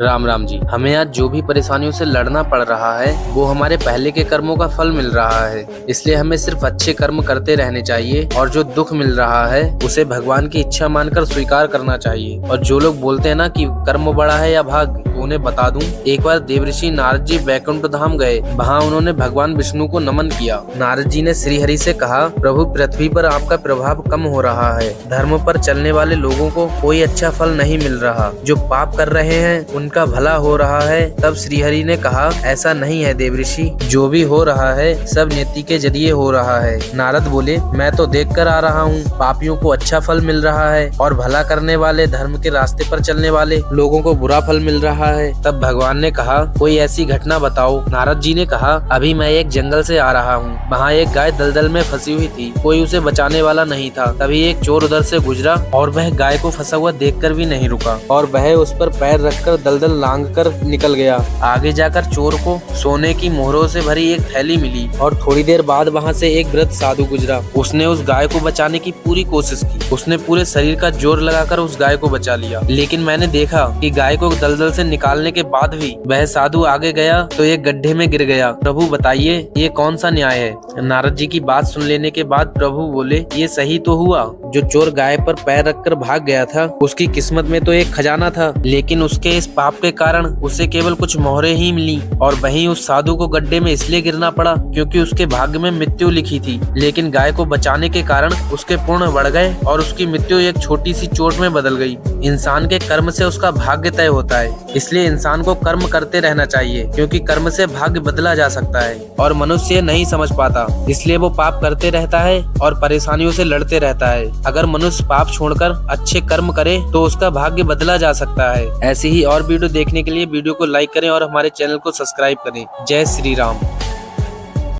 राम राम जी। हमें आज जो भी परेशानियों से लड़ना पड़ रहा है वो हमारे पहले के कर्मों का फल मिल रहा है। इसलिए हमें सिर्फ अच्छे कर्म करते रहने चाहिए और जो दुख मिल रहा है उसे भगवान की इच्छा मानकर स्वीकार करना चाहिए। और जो लोग बोलते हैं ना कि कर्म बड़ा है या भाग्य, तो उन्हें बता दूं, एक बार देवऋषि नारद जी वैकुंठ धाम गए। वहाँ उन्होंने भगवान विष्णु को नमन किया। नारद जी ने श्री हरि से कहा, प्रभु पृथ्वी पर आपका प्रभाव कम हो रहा है। धर्म पर चलने वाले लोगों को कोई अच्छा फल नहीं मिल रहा। जो पाप कर रहे हैं उनका भला हो रहा है। तब श्रीहरि ने कहा, ऐसा नहीं है देवऋषि, जो भी हो रहा है सब नियति के जरिए हो रहा है। नारद बोले, मैं तो देख कर आ रहा हूँ, पापियों को अच्छा फल मिल रहा है और भला करने वाले धर्म के रास्ते पर चलने वाले लोगों को बुरा फल मिल रहा है। तब भगवान ने कहा, कोई ऐसी घटना बताओ। नारद जी ने कहा, अभी मैं एक जंगल से आ रहा हूँ। वहाँ एक गाय दलदल में फंसी हुई थी, कोई उसे बचाने वाला नहीं था। तभी एक चोर उधर से गुजरा और वह गाय को फंसा हुआ देखकर भी नहीं रुका और वह उस पर पैर रखकर दलदल लांग कर निकल गया। आगे जाकर चोर को सोने की मोहरों से भरी एक थैली मिली और थोड़ी देर बाद वहाँ से एक वृद्ध साधु गुजरा। उसने उस गाय को बचाने की पूरी कोशिश की। उसने पूरे शरीर का जोर लगाकर उस गाय को बचा लिया, लेकिन मैंने देखा कि गाय को दलदल से निकालने के बाद भी वह साधु आगे गया तो एक गड्ढे में गिर गया। प्रभु बताइए, ये कौन सा न्याय है। नारद जी की बात सुन लेने के बाद प्रभु बोले, ये सही तो हुआ। जो चोर गाय पर पैर रखकर भाग गया था उसकी किस्मत में तो एक खजाना था, लेकिन उसके इस पाप के कारण उसे केवल कुछ मोहरें ही मिली। और वहीं उस साधु को गड्ढे में इसलिए गिरना पड़ा क्योंकि उसके भाग्य में मृत्यु लिखी थी। लेकिन गाय को बचाने के कारण उसके पुण्य बढ़ गए और उसकी मृत्यु एक छोटी सी चोट में बदल गई। इंसान के कर्म से उसका भाग्य तय होता है, इसलिए इंसान को कर्म करते रहना चाहिए, क्योंकि कर्म से भाग्य बदला जा सकता है। और मनुष्य नहीं समझ पाता, इसलिए वो पाप करते रहता है और परेशानियों से लड़ते रहता है। अगर मनुष्य पाप छोड़कर अच्छे कर्म करे तो उसका भाग्य बदला जा सकता है। ऐसी ही और वीडियो देखने के लिए वीडियो को लाइक करें और हमारे चैनल को सब्सक्राइब करें। जय श्री राम।